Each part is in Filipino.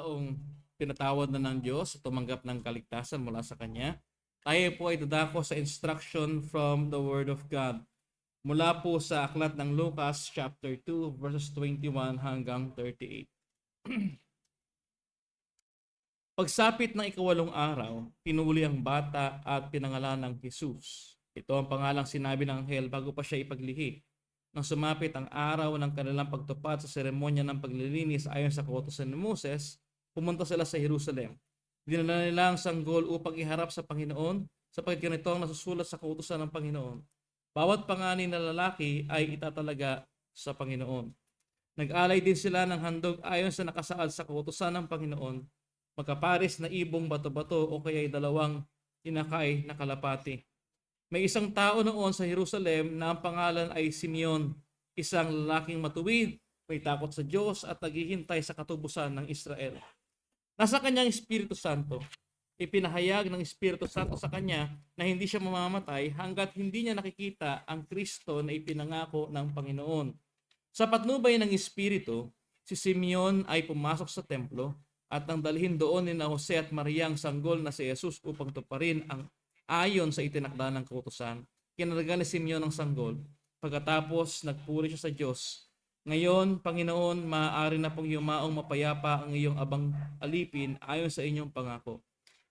taong pinatawad na ng Diyos, tumanggap ng kaligtasan mula sa Kanya, tayo po ay dadako sa instruction from the Word of God. Mula po sa aklat ng Lucas chapter 2 verses 21 hanggang 38. Pagsapit ng ikawalong araw, pinuli ang bata at pinangalan ng Jesus. Ito ang pangalang sinabi ng anghel bago pa siya ipaglihi. Nang sumapit ang araw ng kanilang pagtupad sa seremonya ng paglilinis ayon sa kautusan ni Moses, pumunta sila sa Jerusalem. Dinala nila ang sanggol upang iharap sa Panginoon, sapagkat ganito ang nasusulat sa kautusan ng Panginoon. Bawat panganay na lalaki ay itatalaga sa Panginoon. Nag-alay din sila ng handog ayon sa nakasaad sa kautusan ng Panginoon, magkapares na ibong bato-bato o kaya'y dalawang inakay na kalapati. May isang tao noon sa Jerusalem na ang pangalan ay Simeon, isang lalaking matuwid, may takot sa Diyos at naghihintay sa katubusan ng Israel. Nasa kanyang Espiritu Santo. Ipinahayag ng Espiritu Santo sa kanya na hindi siya mamamatay hanggat hindi niya nakikita ang Kristo na ipinangako ng Panginoon. Sa patnubay ng Espiritu, si Simeon ay pumasok sa templo at nang dalhin doon ni Jose at Maria ang sanggol na si Jesus upang tuparin ang ayon sa itinakda ng kautusan. Kinarga ni Simeon ang sanggol. Pagkatapos nagpuri siya sa Diyos. Ngayon, Panginoon, maaari na pong yumaong mapayapa ang iyong abang alipin ayon sa inyong pangako.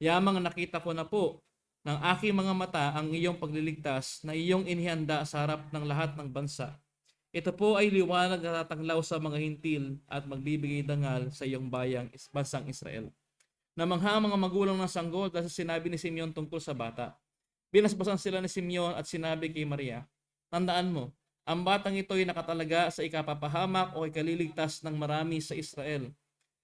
Yamang nakita ko na po ng aking mga mata ang iyong pagliligtas na iyong inihanda sa harap ng lahat ng bansa. Ito po ay liwanag na tatanglaw sa mga hintil at magbibigay dangal sa iyong bansang Israel. Namangha ang mga magulang ng sanggol dahil sa sinabi ni Simeon tungkol sa bata. Binasbasan sila ni Simeon at sinabi kay Maria, tandaan mo, ang batang ito ay nakatalaga sa ikapapahamak o ikaliligtas ng marami sa Israel.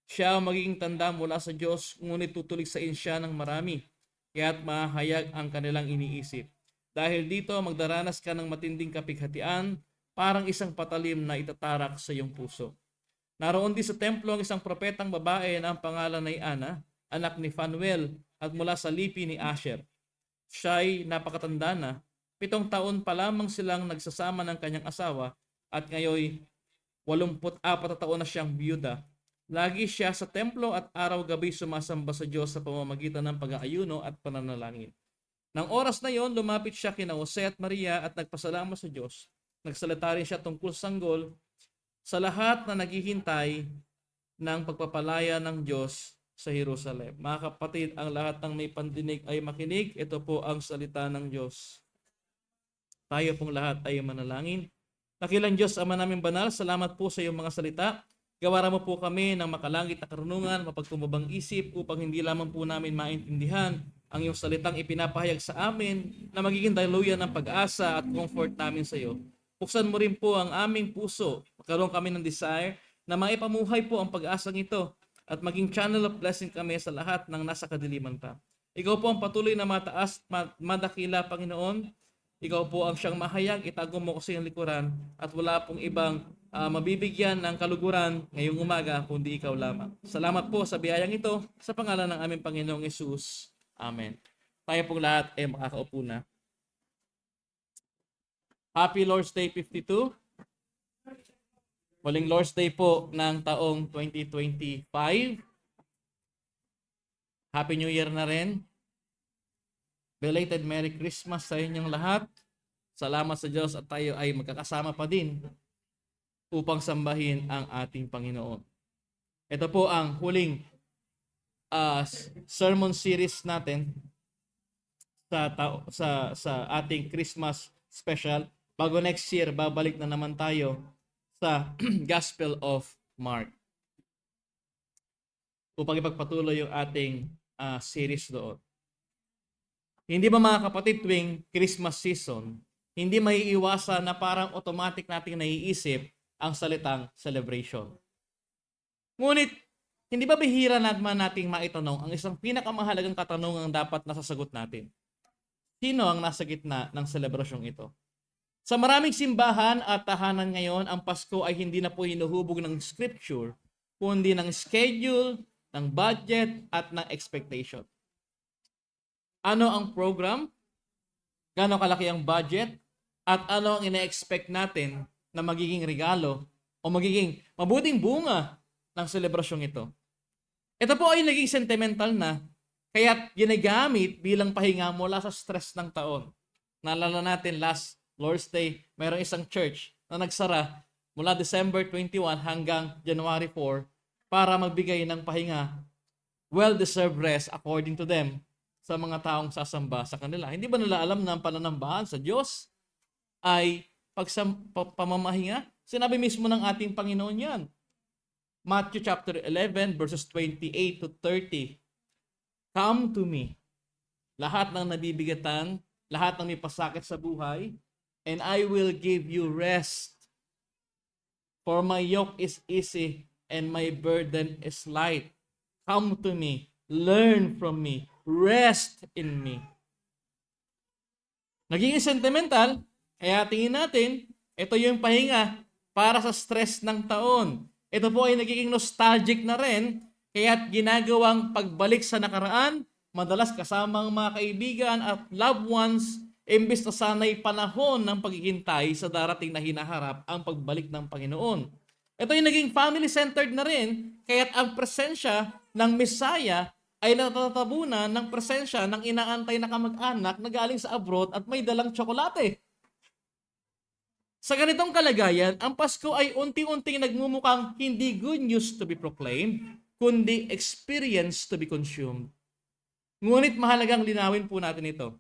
Siya ang magiging tanda mula sa Diyos, ngunit tutuligsain siya ng marami, kaya't mahayag ang kanilang iniisip. Dahil dito, magdaranas ka ng matinding kapighatian, parang isang patalim na itatarak sa iyong puso. Naroon din sa templo ang isang propetang babae na ang pangalan ay Ana, anak ni Phanuel at mula sa lipi ni Asher. Siya'y napakatanda na, 7 taon pa lamang silang nagsasama ng kanyang asawa at ngayon 84 na taon na siyang biyuda. Lagi siya sa templo at araw-gabi sumasamba sa Diyos sa pamamagitan ng pag-aayuno at pananalangin. Nang oras na yon, lumapit siya kina Jose at Maria at nagpasalamat sa Diyos. Nagsalita rin siya tungkol sa sanggol sa lahat na naghihintay ng pagpapalaya ng Diyos sa Jerusalem. Mga kapatid, ang lahat ng may pandinig ay makinig. Ito po ang salita ng Diyos. Tayo pong lahat ay manalangin. Dakilang Diyos, Ama namin banal, salamat po sa iyong mga salita. Gawaran mo po kami ng makalangit na karunungan, mapagtumubang isip upang hindi lamang po namin maintindihan ang iyong salitang ipinapahayag sa amin na magiging daluyan ng pag-asa at comfort namin sa iyo. Buksan mo rin po ang aming puso. Magkaroon kami ng desire na maipamuhay po ang pag-asang ito at maging channel of blessing kami sa lahat ng nasa kadiliman pa. Ikaw po ang patuloy na mataas, madakila, Panginoon. Ikaw po ang siyang mahayag, itago mo ko sa iyong likuran at wala pong ibang mabibigyan ng kaluguran ngayong umaga kundi ikaw lamang. Salamat po sa biyayang ito sa pangalan ng aming Panginoong Yesus. Amen. Tayo pong lahat ay makakaupo na. Happy Lord's Day 52. Muling Lord's Day po ng taong 2025. Happy New Year na rin. Belated Merry Christmas sa inyong lahat. Salamat sa Diyos at tayo ay magkakasama pa din upang sambahin ang ating Panginoon. Ito po ang huling sermon series natin sa ating Christmas special. Bago next year, babalik na naman tayo sa Gospel of Mark upang ipagpatuloy yung ating series doon. Hindi ba mga kapatid, tuwing Christmas season, hindi maiiwasan na parang automatic nating naiisip ang salitang celebration. Ngunit, hindi ba bihira naman nating maitanong ang isang pinakamahalagang katanungang dapat nasasagot natin? Sino ang nasa gitna ng selebrasyong ito? Sa maraming simbahan at tahanan ngayon, ang Pasko ay hindi na po hinuhubog ng scripture, kundi ng schedule, ng budget, at ng expectation. Ano ang program? Gaano kalaki ang budget? At ano ang ina-expect natin na magiging regalo o magiging mabuting bunga ng selebrasyong ito? Ito po ay naging sentimental na, kaya ginagamit bilang pahinga mula sa stress ng taon. Naalala natin last Lord's Day, mayroong isang church na nagsara mula December 21 hanggang January 4 para magbigay ng pahinga, well-deserved rest according to them sa mga taong sasamba sa kanila. Hindi ba nila alam na ang pananambahan sa Diyos ay pamamahinga? Sinabi mismo ng ating Panginoon yan. Matthew chapter 11 verses 28 to 30. Come to me, lahat ng nabibigatan, lahat ng may pasakit sa buhay, and I will give you rest. For my yoke is easy and my burden is light. Come to me, learn from me, rest in me. Naging sentimental, kaya tingin natin, ito yung pahinga para sa stress ng taon. Ito po ay nagiging nostalgic na rin, kaya't ginagawang pagbalik sa nakaraan, madalas kasama ang mga kaibigan at loved ones, imbes na sana'y panahon ng paghihintay sa darating na hinaharap ang pagbalik ng Panginoon. Ito ay naging family-centered na rin, kaya't ang presensya ng Messiah ay natatabunan ng presensya ng inaantay na kamag-anak na galing sa abroad at may dalang tsokolate. Sa ganitong kalagayan, ang Pasko ay unti-unting nagmumukhang hindi good news to be proclaimed, kundi experience to be consumed. Ngunit mahalagang linawin po natin ito.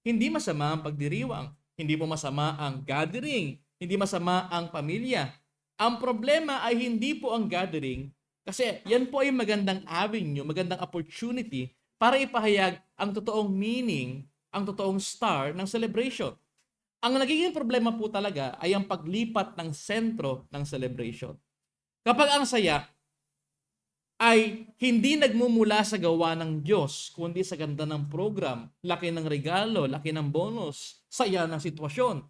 Hindi masama ang pagdiriwang, hindi po masama ang gathering, hindi masama ang pamilya. Ang problema ay hindi po ang gathering, kasi yan po ay magandang avenue, magandang opportunity para ipahayag ang totoong meaning, ang totoong star ng celebration. Ang nagiging problema po talaga ay ang paglipat ng sentro ng celebration. Kapag ang saya ay hindi nagmumula sa gawa ng Diyos, kundi sa ganda ng program, laki ng regalo, laki ng bonus, saya ng sitwasyon.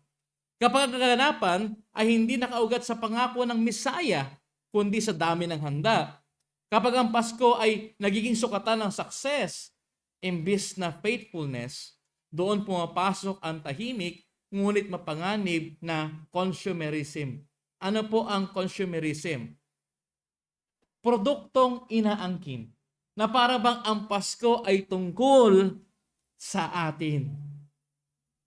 Kapag ang kaganapan ay hindi nakaugat sa pangako ng Misaya, kundi sa dami ng handa. Kapag ang Pasko ay nagiging sukatan ng success, imbis na faithfulness, doon pumapasok ang tahimik, ngunit mapanganib na consumerism. Ano po ang consumerism? Produktong inaangkin na para bang ang Pasko ay tungkol sa atin.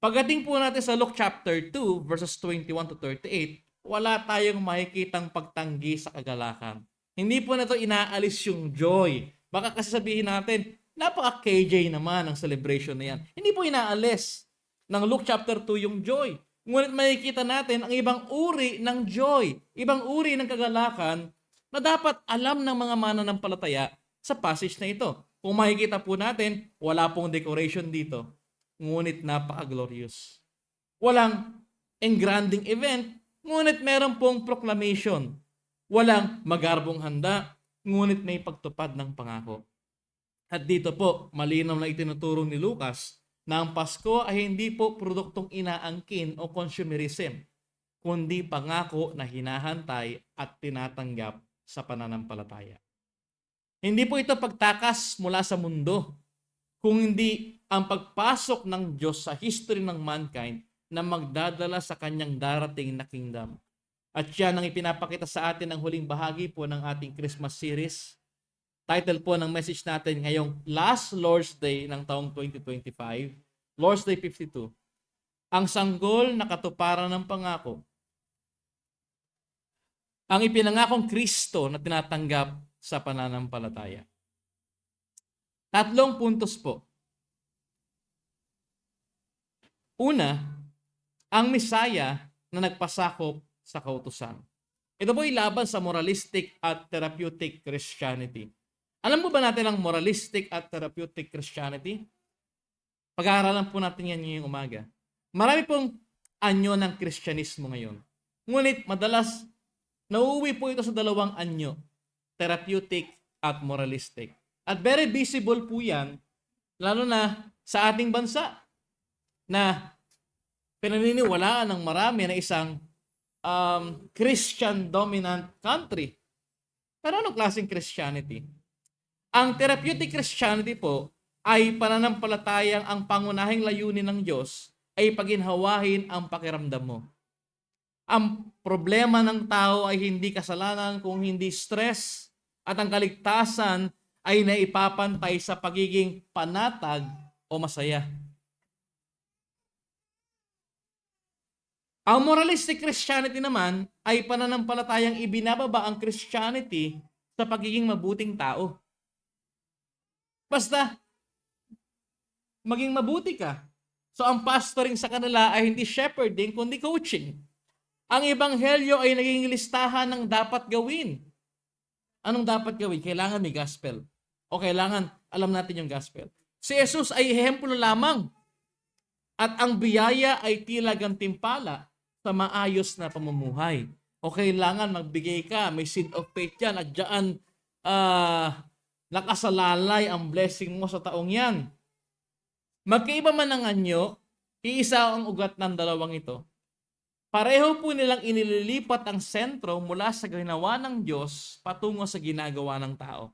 Pagdating po natin sa Luke chapter 2 verses 21 to 38, wala tayong makikitang pagtanggi sa kagalakan. Hindi po na ito inaalis yung joy. Baka kasi sabihin natin, napaka-KJ naman ang celebration na yan. Hindi po inaalis ng Luke chapter 2 yung joy. Ngunit makikita natin ang ibang uri ng joy, ibang uri ng kagalakan na dapat alam ng mga mananampalataya sa passage na ito. Kung makikita po natin, wala pong decoration dito, ngunit napaka-glorious. Walang engranding event, ngunit meron pong proclamation. Walang magarbong handa, ngunit may pagtupad ng pangako. At dito po, malinaw na itinuturo ni Lucas na ang Pasko ay hindi po produktong inaangkin o consumerism, kundi pangako na hinahantay at tinatanggap sa pananampalataya. Hindi po ito pagtakas mula sa mundo, kung hindi ang pagpasok ng Diyos sa history ng mankind na magdadala sa kanyang darating na kingdom. At yan ang ipinapakita sa atin ng huling bahagi po ng ating Christmas series. Title po ng message natin ngayong last Lord's Day ng taong 2025, Lord's Day 52, ang sanggol na katuparan ng pangako. Ang ipinangakong Kristo na tinatanggap sa pananampalataya. 3 puntos po. Una, ang Misaya na nagpasakop sa kautusan. Ito po ay laban sa moralistic at therapeutic Christianity. Alam mo ba natin ang moralistic at therapeutic Christianity? Pag-aaralan po natin yan ngayong umaga. Marami pong anyo ng Kristyanismo ngayon. Ngunit madalas, nauuwi po ito sa dalawang anyo, therapeutic at moralistic. At very visible po yan, lalo na sa ating bansa, na pinaniniwalaan ng marami na isang Christian-dominant country. Pero anong klaseng Christianity? Ang therapeutic Christianity po ay pananampalatayang ang pangunahing layunin ng Diyos ay paginhawahin ang pakiramdam mo. Ang problema ng tao ay hindi kasalanan kung hindi stress, at ang kaligtasan ay naipapantay sa pagiging panatag o masaya. Ang moralistic Christianity naman ay pananampalatayang ibinababa ang Christianity sa pagiging mabuting tao. Basta, maging mabuti ka. So ang pastoring sa kanila ay hindi shepherding, kundi coaching. Ang ebanghelyo ay naging listahan ng dapat gawin. Anong dapat gawin? Kailangan may gospel. O kailangan alam natin yung gospel. Si Jesus ay ehemplo lamang. At ang biyaya ay tila gantimpala sa maayos na pamumuhay. O kailangan magbigay ka, may seed of faith yan, at dyan nakasalalay ang blessing mo sa taong yan. Magkaiba man ang anyo, iisa ang ugat ng dalawang ito. Pareho po nilang inililipat ang sentro mula sa ginawa ng Diyos patungo sa ginagawa ng tao.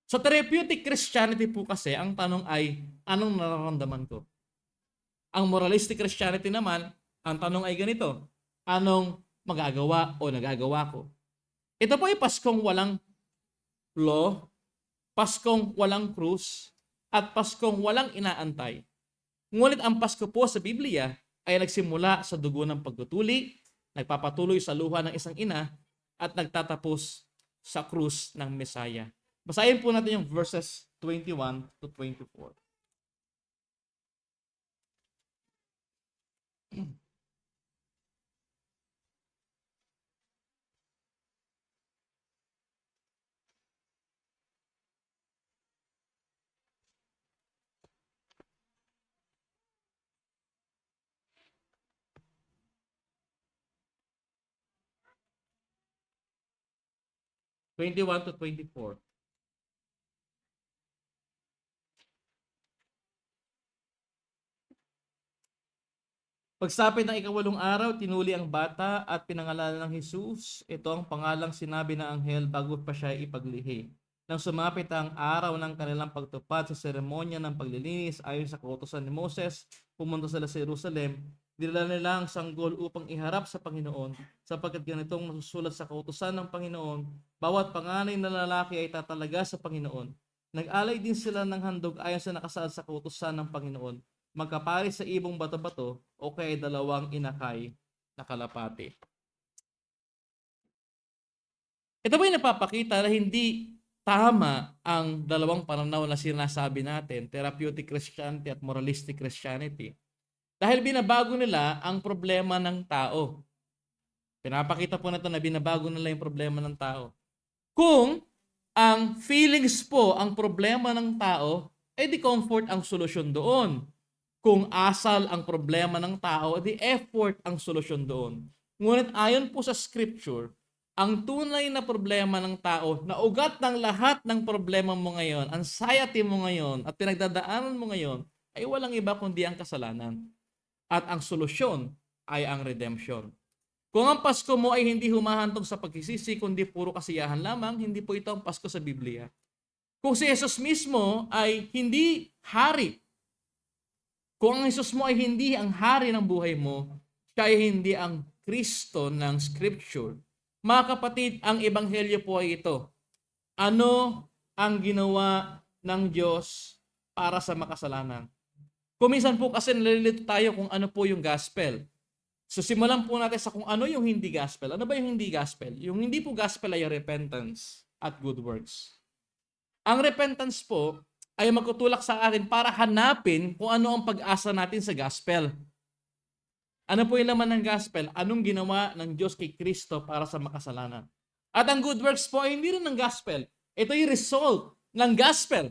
Sa therapeutic Christianity po kasi, ang tanong ay, anong nararamdaman ko? Ang moralistic Christianity naman, ang tanong ay ganito, anong magagawa o nagagawa ko? Ito po ay Paskong walang law, Paskong walang krus, at Paskong walang inaantay. Ngunit ang Pasko po sa Biblia ay nagsimula sa dugo ng pagtutuli, nagpapatuloy sa luha ng isang ina, at nagtatapos sa krus ng Mesaya. Basahin po natin yung verses 21 to 24. (21 to 24). Pagsapit ng ikawalong araw, tinuli ang bata at pinangalanan ng Jesus. Ito ang pangalang sinabi ng anghel bago pa siya ipaglihi. Nang sumapit ang araw ng kanilang pagtupad sa seremonya ng paglilinis ayon sa kautusan ni Moses, pumunta sila sa Jerusalem. Dinala nila ang sanggol upang iharap sa Panginoon, sapagkat ganitong nasusulat sa kautusan ng Panginoon, bawat panganay na lalaki ay tatalaga sa Panginoon. Nag-alay din sila ng handog ayon sa nakasaad sa kautusan ng Panginoon, magkapari sa ibong bato-bato o kaya dalawang inakay na kalapati. Ito ba yung napapakita na hindi tama ang dalawang pananaw na sinasabi natin, therapeutic Christianity at moralistic Christianity? Dahil binabago nila ang problema ng tao. Pinapakita po natin na binabago nila yung problema ng tao. Kung ang feelings po ang problema ng tao, di comfort ang solusyon doon. Kung asal ang problema ng tao, di effort ang solusyon doon. Ngunit ayon po sa scripture, ang tunay na problema ng tao, na ugat ng lahat ng problema mo ngayon, anxiety mo ngayon, at pinagdadaanan mo ngayon, ay walang iba kundi ang kasalanan. At ang solusyon ay ang redemption. Kung ang Pasko mo ay hindi humahantong sa pagsisisi, kundi puro kasiyahan lamang, hindi po ito ang Pasko sa Biblia. Kung si Jesus mismo ay hindi hari, kung ang Jesus mo ay hindi ang hari ng buhay mo, siya ay hindi ang Kristo ng Scripture. Mga kapatid, ang Ebanghelyo po ay ito. Ano ang ginawa ng Diyos para sa makasalanan? Kuminsan po kasi nalilito tayo kung ano po yung gospel. So simulan po natin sa kung ano yung hindi gospel. Ano ba yung hindi gospel? Yung hindi po gospel ay repentance at good works. Ang repentance po ay magtutulak sa akin para hanapin kung ano ang pag-asa natin sa gospel. Ano po yung laman ng gospel? Anong ginawa ng Diyos kay Kristo para sa makasalanan? At ang good works po ay hindi rin ng gospel. Ito yung result ng gospel.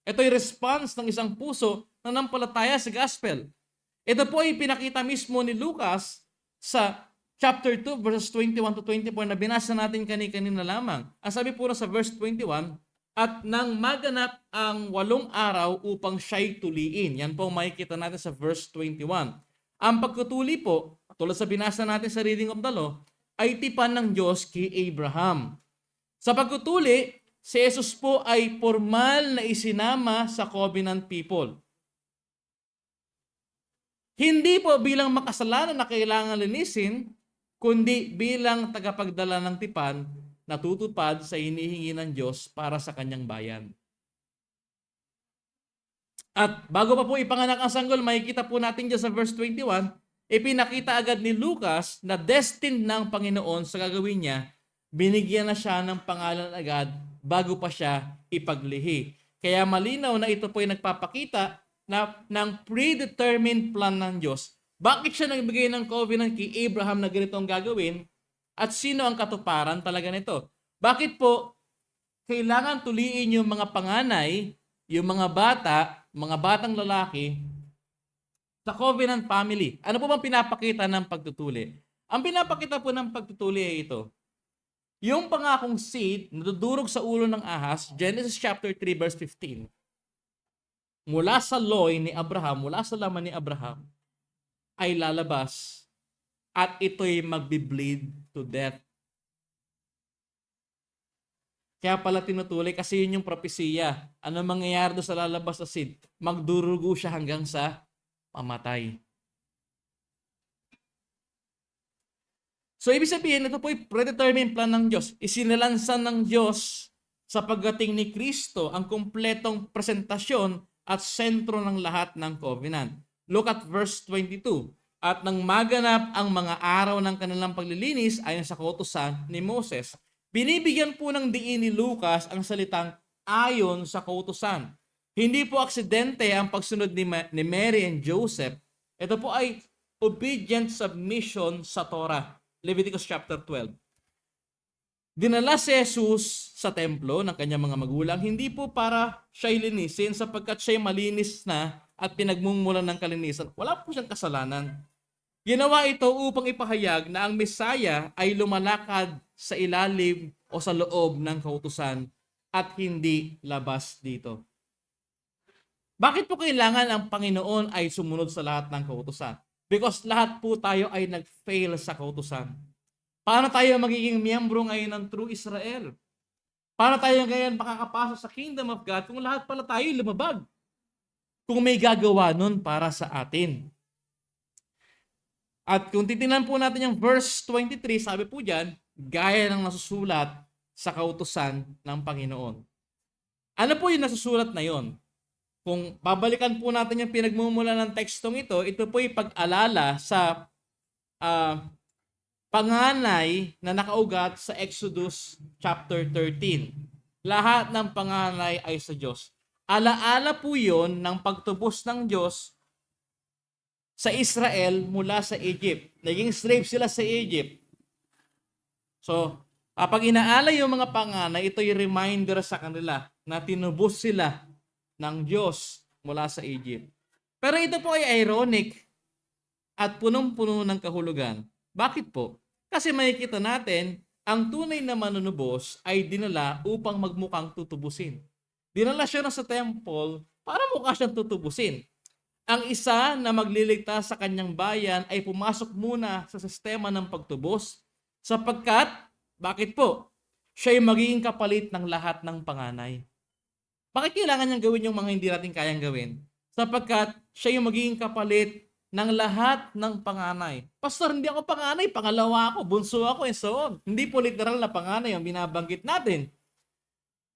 Ito yung response ng isang puso na nampalataya sa gospel. Ito po ay pinakita mismo ni Lucas sa chapter 2, verses 21 to 24 na binasa natin kanina lamang. Ang sabi po sa verse 21, at nang maganap ang 8 araw upang siya'y tuliin. Yan po ang makikita natin sa verse 21. Ang pagtutuli po, tulad sa binasa natin sa reading of the law, ay tipan ng Diyos kay Abraham. Sa pagtutuli, si Jesus po ay formal na isinama sa covenant people. Hindi po bilang makasalanan na kailangan linisin, kundi bilang tagapagdala ng tipan natutupad sa hinihingi ng Diyos para sa kanyang bayan. At bago pa po ipanganak ang sanggol, makikita po natin dyan sa verse 21, ipinakita agad ni Lucas na destined ng Panginoon sa gagawin niya, binigyan na siya ng pangalan agad bago pa siya ipaglihi. Kaya malinaw na ito po ay nagpapakita ng predetermined plan ng Diyos. Bakit siya nagbigay ng covenant kay Abraham na ganito ang gagawin? At sino ang katuparan talaga nito? Bakit po kailangan tuliin yung mga panganay, yung mga batang lalaki sa covenant family? Ano po bang pinapakita ng pagtutuli? Ang pinapakita po ng pagtutuli ay ito. Yung pangakong seed na dudurog sa ulo ng ahas, Genesis chapter 3 verse 15. Mula sa loin ni Abraham, mula sa laman ni Abraham, ay lalabas at ito'y magbi-bleed to death. Kaya pala tinutuloy kasi yun yung propesiya. Ano mangyayari doon sa lalabas na seed? Magdurugo siya hanggang sa pamatay. So, ibig sabihin, ito po yung predetermined plan ng Diyos. Isinilansan ng Diyos sa pagdating ni Kristo ang kumpletong presentasyon at sentro ng lahat ng covenant. Look at verse 22. At nang maganap ang mga araw ng kanilang paglilinis ayon sa kautusan ni Moses. Binibigyan po ng diin ni Lucas ang salitang ayon sa kautusan. Hindi po aksidente ang pagsunod ni Mary and Joseph. Ito po ay obedient submission sa Torah. Leviticus chapter 12. Dinala si Jesus sa templo ng kanyang mga magulang, hindi po para siya'y linisin sapagkat siya'y malinis na at pinagmumulan ng kalinisan. Wala po siyang kasalanan. Ginawa ito upang ipahayag na ang Mesaya ay lumalakad sa ilalim o sa loob ng kautusan at hindi labas dito. Bakit po kailangan ang Panginoon ay sumunod sa lahat ng kautusan? Because lahat po tayo ay nag-fail sa kautusan. Paano tayo magiging miyembro ngayon ng True Israel? Paano tayo ngayon makakapasok sa Kingdom of God kung lahat pala tayo lumabag? Kung may gagawa nun para sa atin. At kung titingnan po natin yung verse 23, sabi po dyan, gaya ng nasusulat sa kautusan ng Panginoon. Ano po yung nasusulat na yon? Kung babalikan po natin yung pinagmumula ng tekstong ito po yung pag-alala sa panganay na nakaugat sa Exodus chapter 13. Lahat ng panganay ay sa Diyos. Alaala po yon ng pagtubos ng Diyos sa Israel mula sa Egypt. Naging slave sila sa Egypt. So, kapag inaala yung mga panganay, ito yung reminder sa kanila na tinubos sila ng Diyos mula sa Egypt. Pero ito po ay ironic at punong-puno ng kahulugan. Bakit po? Kasi makikita natin, ang tunay na manunubos ay dinala upang magmukhang tutubusin. Dinala siya na sa temple para mukha siyang tutubusin. Ang isa na magliligtas sa kanyang bayan ay pumasok muna sa sistema ng pagtubos sapagkat, bakit po? Siya ay magiging kapalit ng lahat ng panganay. Bakit kailangan niyang gawin yung mga hindi natin kayang gawin? Sapagkat siya yung magiging kapalit ng lahat ng panganay. Pastor, hindi ako panganay, pangalawa ako, bunso ako, and so on. Hindi po literal na panganay ang binabanggit natin.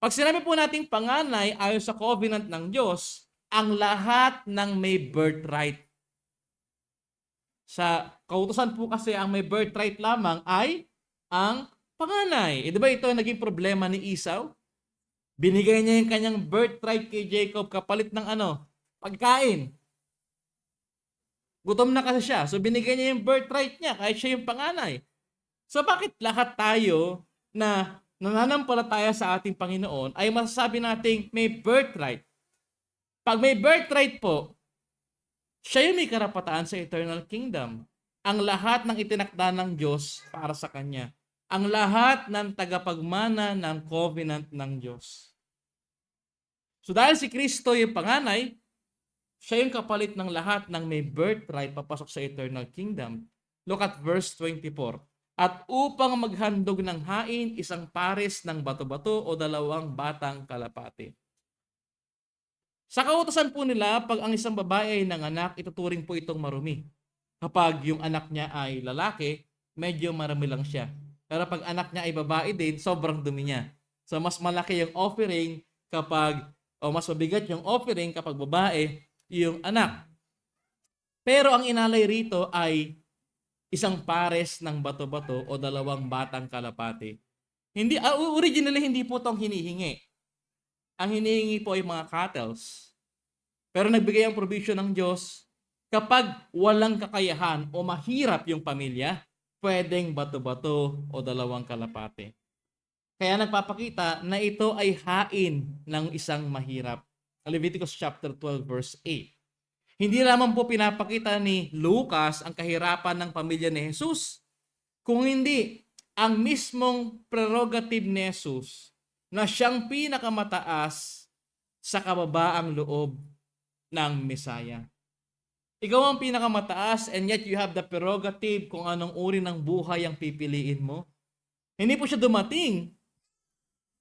Pag sinabi po nating panganay ayon sa covenant ng Diyos, ang lahat ng may birthright. Sa kautusan po kasi ang may birthright lamang ay ang panganay. Di ba ito ang naging problema ni Esau? Binigay niya yung kanyang birthright kay Jacob kapalit ng pagkain. Gutom na kasi siya. So binigay niya yung birthright niya kahit siya yung panganay. So bakit lahat tayo na nananampalataya sa ating Panginoon ay masasabi nating may birthright? Pag may birthright po, siya yung may karapatan sa eternal kingdom. Ang lahat ng itinakda ng Diyos para sa Kanya. Ang lahat ng tagapagmana ng covenant ng Diyos. So dahil si Kristo yung panganay, siya yung kapalit ng lahat ng may birthright papasok sa eternal kingdom. Look at verse 24. At upang maghandog ng hain, isang pares ng bato-bato o dalawang batang kalapate. Sa kautusan po nila, pag ang isang babae ay nanganak, ituturing po itong marumi. Kapag yung anak niya ay lalaki, medyo marami lang siya. Pero pag anak niya ay babae din, sobrang dumi niya. So mas malaki yung offering kapag, o mas mabigat yung offering kapag babae yung anak. Pero ang inalay rito ay isang pares ng bato-bato o dalawang batang kalapati. Originally hindi po itong hinihingi. Ang hinihingi po ay mga cattles. Pero nagbigay ang provision ng Diyos, kapag walang kakayahan o mahirap yung pamilya, pwedeng bato-bato o dalawang kalapate. Kaya nagpapakita na ito ay hain ng isang mahirap. Leviticus chapter 12 verse 8. Hindi lamang po pinapakita ni Lucas ang kahirapan ng pamilya ni Jesus, kung hindi ang mismong prerogative ni Jesus na siyang pinakamataas sa kababaang loob ng Mesaya. Ikaw ang pinakamataas and yet you have the prerogative kung anong uri ng buhay ang pipiliin mo. Hindi po siya dumating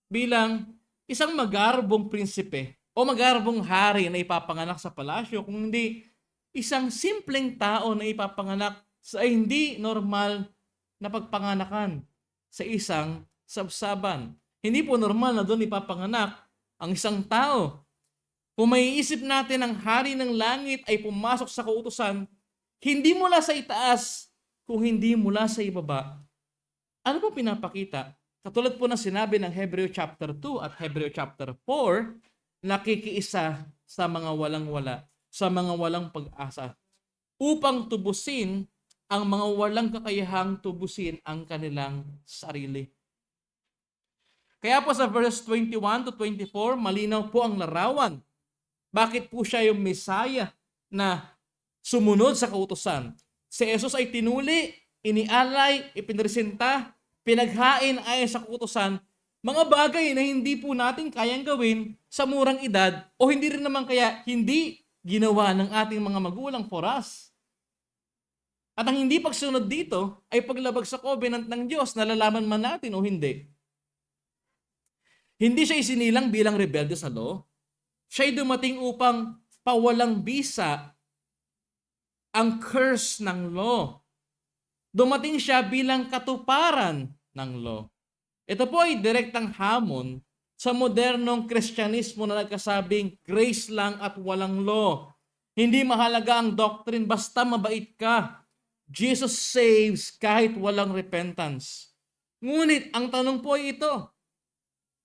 bilang isang magarbong prinsipe o magarbong hari na ipapanganak sa palasyo, kung hindi isang simpleng tao na ipapanganak sa hindi normal na pagpanganakan sa isang sabsaban. Hindi po normal na doon ipapanganak ang isang tao. Kung maiisip natin ang hari ng langit ay pumasok sa kautusan, hindi mula sa itaas, kung hindi mula sa ibaba. Ano po pinapakita? Katulad po ng sinabi ng Hebreo chapter 2 at Hebreo chapter 4, nakikiisa sa mga walang-wala, sa mga walang pag-asa, upang tubusin ang mga walang kakayahang tubusin ang kanilang sarili. Kaya po sa verse 21 to 24, malinaw po ang larawan. Bakit po siya yung Messiah na sumunod sa kautusan? Si Jesus ay tinuli, inialay, ipinresenta, pinaghain ayon sa kautusan, mga bagay na hindi po natin kayang gawin sa murang edad o hindi rin naman kaya hindi ginawa ng ating mga magulang for us. At ang hindi pagsunod dito ay paglabag sa covenant ng Diyos, nalalaman man natin o hindi. Hindi siya isinilang bilang rebelde sa law. Siya ay dumating upang pawalang bisa ang curse ng law. Dumating siya bilang katuparan ng law. Ito po ay direktang hamon sa modernong Kristyanismo na nagkasabing grace lang at walang law. Hindi mahalaga ang doctrine basta mabait ka. Jesus saves kahit walang repentance. Ngunit ang tanong po ay ito,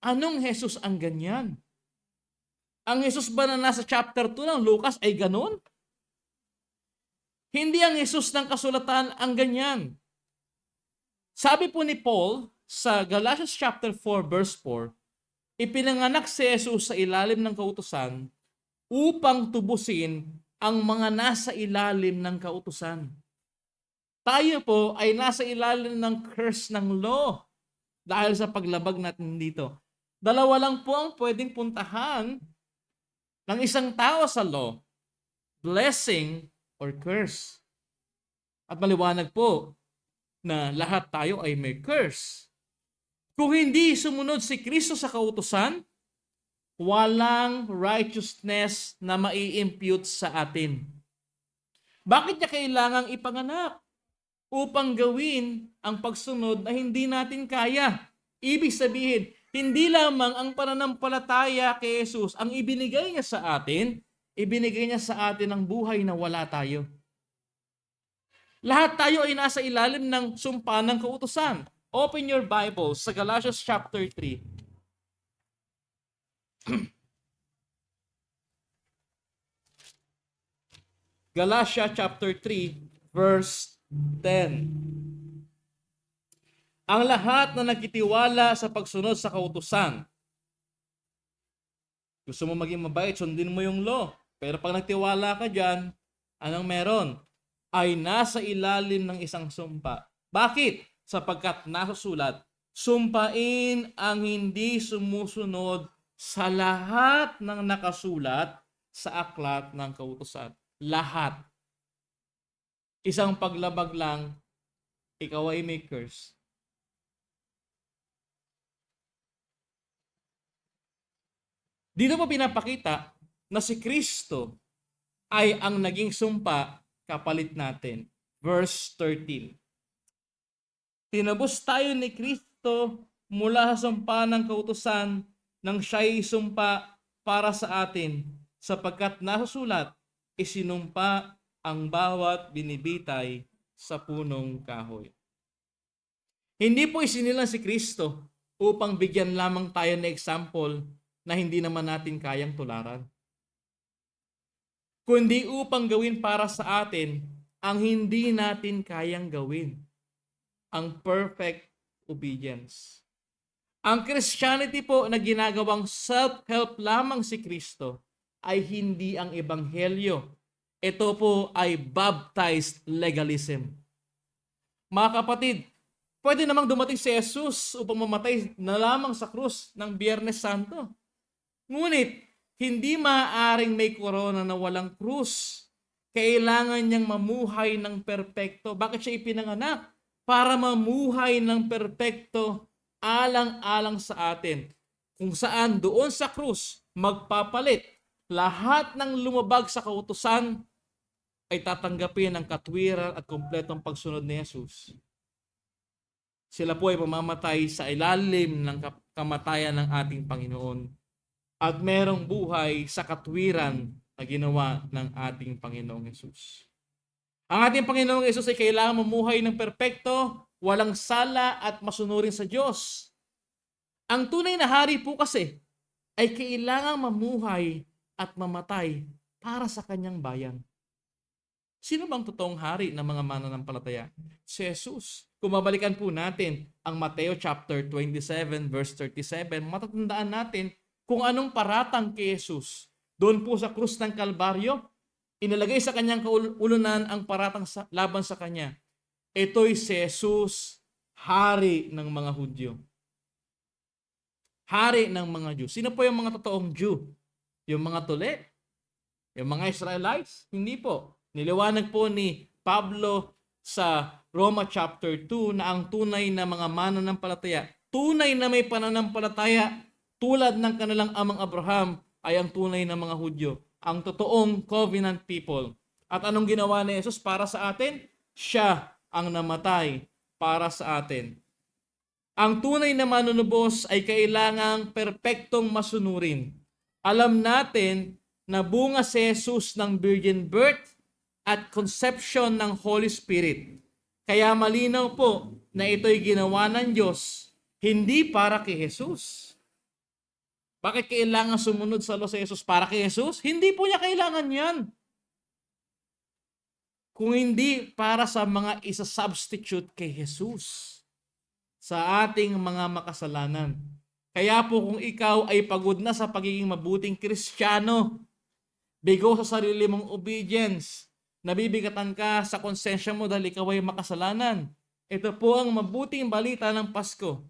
anong Jesus ang ganyan? Ang Jesus ba na nasa chapter 2 ng Lucas ay ganun? Hindi ang Jesus ng kasulatan ang ganyan. Sabi po ni Paul sa Galatians chapter 4 verse 4, ipinanganak si Jesus sa ilalim ng kautusan upang tubusin ang mga nasa ilalim ng kautusan. Tayo po ay nasa ilalim ng curse ng law dahil sa paglabag natin dito. Dalawa lang po ang pwedeng puntahan ng isang tao sa law, blessing or curse. At maliwanag po na lahat tayo ay may curse. Kung hindi sumunod si Kristo sa kautusan, walang righteousness na mai-impute sa atin. Bakit niya kailangang ipanganak? Upang gawin ang pagsunod na hindi natin kaya. Ibig sabihin, hindi lamang ang pananampalataya kay Jesus ang ibinigay niya sa atin, ibinigay niya sa atin ang buhay na wala tayo. Lahat tayo ay nasa ilalim ng sumpa ng kautusan. Open your Bible sa Galatians chapter 3. Galatia chapter 3 verse 10. Ang lahat na nagtitiwala sa pagsunod sa kautusan. Gusto mo maging mabait, sundin mo yung law. Pero pag nagtiwala ka dyan, anong meron? Ay nasa ilalim ng isang sumpa. Bakit? Sapagkat nasusulat, sumpain ang hindi sumusunod sa lahat ng nakasulat sa aklat ng kautusan. Lahat. Isang paglabag lang, ikaw ay may curse. Dito po pinapakita na si Kristo ay ang naging sumpa kapalit natin. Verse 13. Tinubos tayo ni Kristo mula sa sumpa ng kautusan nang siya'y sumpa para sa atin, sapagkat nasusulat, isinumpa ang bawat binibitay sa punong kahoy. Hindi po isinilang si Kristo upang bigyan lamang tayo ng example na hindi naman natin kayang tularan, kundi upang gawin para sa atin ang hindi natin kayang gawin, ang perfect obedience. Ang Christianity po na ginagawang self-help lamang si Kristo ay hindi ang ebanghelyo. Ito po ay baptized legalism. Mga kapatid, pwede namang dumating si Jesus upang mamatay na lamang sa krus ng Biyernes Santo. Ngunit, hindi maaaring may korona na walang krus. Kailangan niyang mamuhay ng perpekto. Bakit siya ipinanganak? Para mamuhay ng perpekto alang-alang sa atin. Kung saan doon sa krus, magpapalit. Lahat ng lumabag sa kautusan ay tatanggapin ang katwiran at kumpletong pagsunod ni Jesus. Sila po ay mamamatay sa ilalim ng kamatayan ng ating Panginoon at merong buhay sa katwiran na ginawa ng ating Panginoong Jesus. Ang ating Panginoong Jesus ay kailangan mamuhay ng perpekto, walang sala at masunurin sa Diyos. Ang tunay na hari po kasi ay kailangan mamuhay at mamatay para sa kanyang bayan. Sino bang totoong hari ng mga mananampalataya? Si Jesus. Kung babalikan po natin ang Mateo chapter 27 verse 37, matatandaan natin kung anong paratang kay Jesus. Doon po sa krus ng Kalbaryo, inilagay sa kanyang kaulunan ang paratang laban sa kanya. Ito'y si Jesus, hari ng mga Hudyo. Hari ng mga Jew. Sino po yung mga totoong Jew? Yung mga tuli? Yung mga Israelites? Hindi po. Niliwanag po ni Pablo sa Roma chapter 2 na ang tunay na mga mananampalataya, tunay na may pananampalataya tulad ng kanilang amang Abraham ay ang tunay na mga Hudyo, ang totoong covenant people. At anong ginawa ni Jesus para sa atin? Siya ang namatay para sa atin. Ang tunay na manunubos ay kailangang perpektong masunurin. Alam natin na bunga si Jesus ng virgin birth at conception ng Holy Spirit. Kaya malinaw po na ito'y ginawa ng Diyos, hindi para kay Jesus. Bakit kailangan sumunod sa law si Jesus para kay Jesus? Hindi po niya kailangan yan. Kung hindi para sa mga isa-substitute kay Jesus sa ating mga makasalanan. Kaya po kung ikaw ay pagod na sa pagiging mabuting Kristiyano, bigo sa sarili mong obedience, nabibigatan ka sa konsensya mo dahil ikaw ay makasalanan. Ito po ang mabuting balita ng Pasko.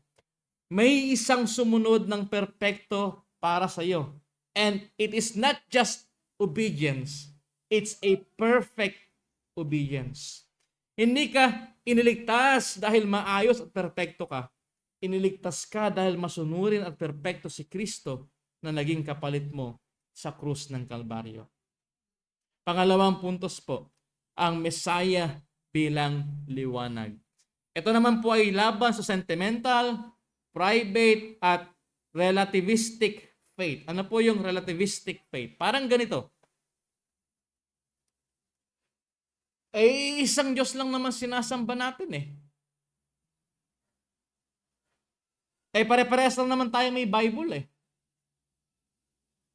May isang sumunod ng perpekto para sa iyo. And it is not just obedience. It's a perfect obedience. Hindi ka iniligtas dahil maayos at perpekto ka. Iniligtas ka dahil masunurin at perpekto si Kristo na naging kapalit mo sa krus ng Kalbaryo. Pangalawang puntos po, ang Messiah bilang liwanag. Ito naman po ay laban sa sentimental, private, at relativistic faith. Ano po yung relativistic faith? Parang ganito. Isang Diyos lang naman sinasamba natin eh. Pare-parehas lang naman tayo may Bible eh.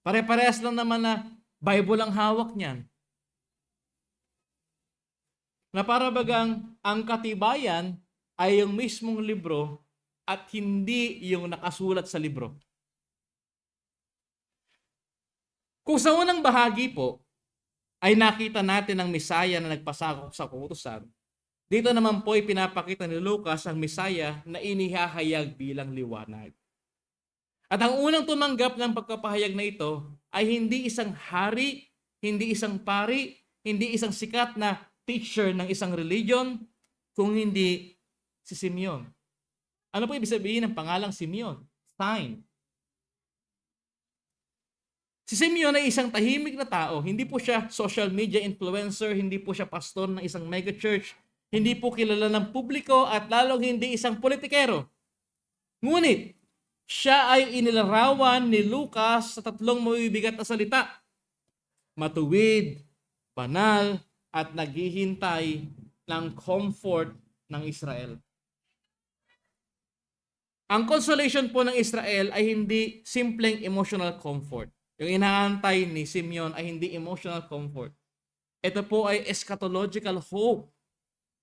Pare-parehas lang naman na Bible ang hawak niyan. Na para bagang ang katibayan ay yung mismong libro at hindi yung nakasulat sa libro. Kung sa unang bahagi po, ay nakita natin ang Messiah na nagpasakop sa kautusan, dito naman po ay pinapakita ni Lucas ang Messiah na inihahayag bilang liwanag. At ang unang tumanggap ng pagkapahayag na ito ay hindi isang hari, hindi isang pari, hindi isang sikat na teacher ng isang religion, kung hindi si Simeon. Ano po ibig sabihin ng pangalang Simeon? Sign. Si Simeon ay isang tahimik na tao. Hindi po siya social media influencer, hindi po siya pastor ng isang megachurch, Hindi po kilala ng publiko at lalong hindi isang politikero. Ngunit, siya ay inilarawan ni Lucas sa tatlong mabibigat na salita: matuwid, banal, at naghihintay ng comfort ng Israel. Ang consolation po ng Israel ay hindi simpleng emotional comfort. Yung inaantay ni Simeon ay hindi emotional comfort. Ito po ay eschatological hope.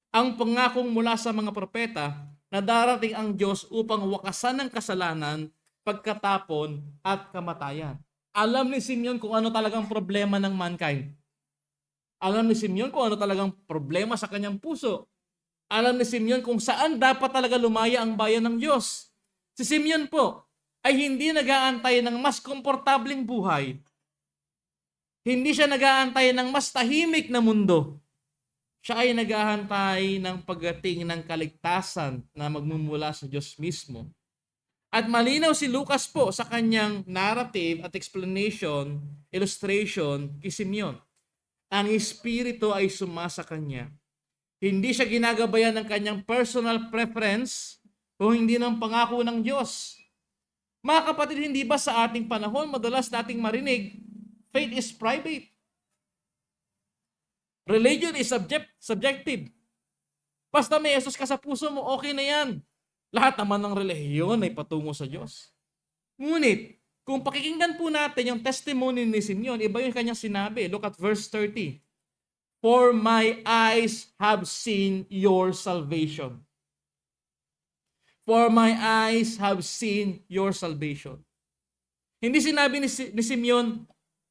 Ang pangakong mula sa mga propeta na darating ang Diyos upang wakasan ng kasalanan, pagkatapon at kamatayan. Alam ni Simeon kung ano talagang problema ng mankind. Alam ni Simeon kung ano talagang problema sa kanyang puso. Alam ni Simeon kung saan dapat talaga lumaya ang bayan ng Diyos. Si Simeon po ay hindi nag-aantay ng mas komportabling buhay. Hindi siya nag-aantay ng mas tahimik na mundo. Siya ay nag-aantay ng pagdating ng kaligtasan na magmumula sa Diyos mismo. At malinaw si Lucas po sa kanyang narrative at explanation, illustration kay Simeon. Ang Espiritu ay sumasa kanya. Hindi siya ginagabayan ng kanyang personal preference o hindi ng pangako ng Diyos. Mga kapatid, hindi ba sa ating panahon madalas nating marinig, faith is private. Religion is subjective. Basta may Jesus ka sa puso mo, okay na yan. Lahat naman ng relihiyon ay patungo sa Diyos. Ngunit, kung pakikinggan po natin yung testimony ni Simeon, iba yung kanyang sinabi. Look at verse 30. For my eyes have seen your salvation. For my eyes have seen your salvation. Hindi sinabi ni Simeon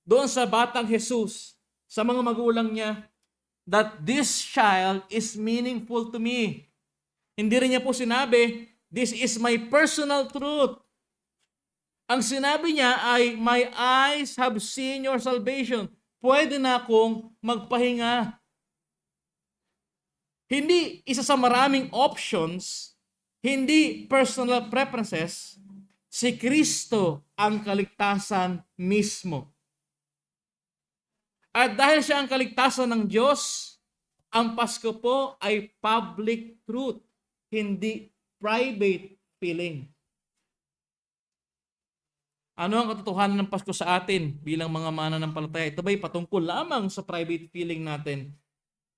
doon sa batang Jesus, sa mga magulang niya, that this child is meaningful to me. Hindi rin niya po sinabi, this is my personal truth. Ang sinabi niya ay, my eyes have seen your salvation. Pwede na akong magpahinga. Hindi isa sa maraming options, hindi personal preferences, si Kristo ang kaligtasan mismo. At dahil siya ang kaligtasan ng Diyos, ang Pasko po ay public truth, hindi private feeling. Ano ang katotohanan ng Pasko sa atin bilang mga mananampalataya? Ito ba'y patungkol lamang sa private feeling natin?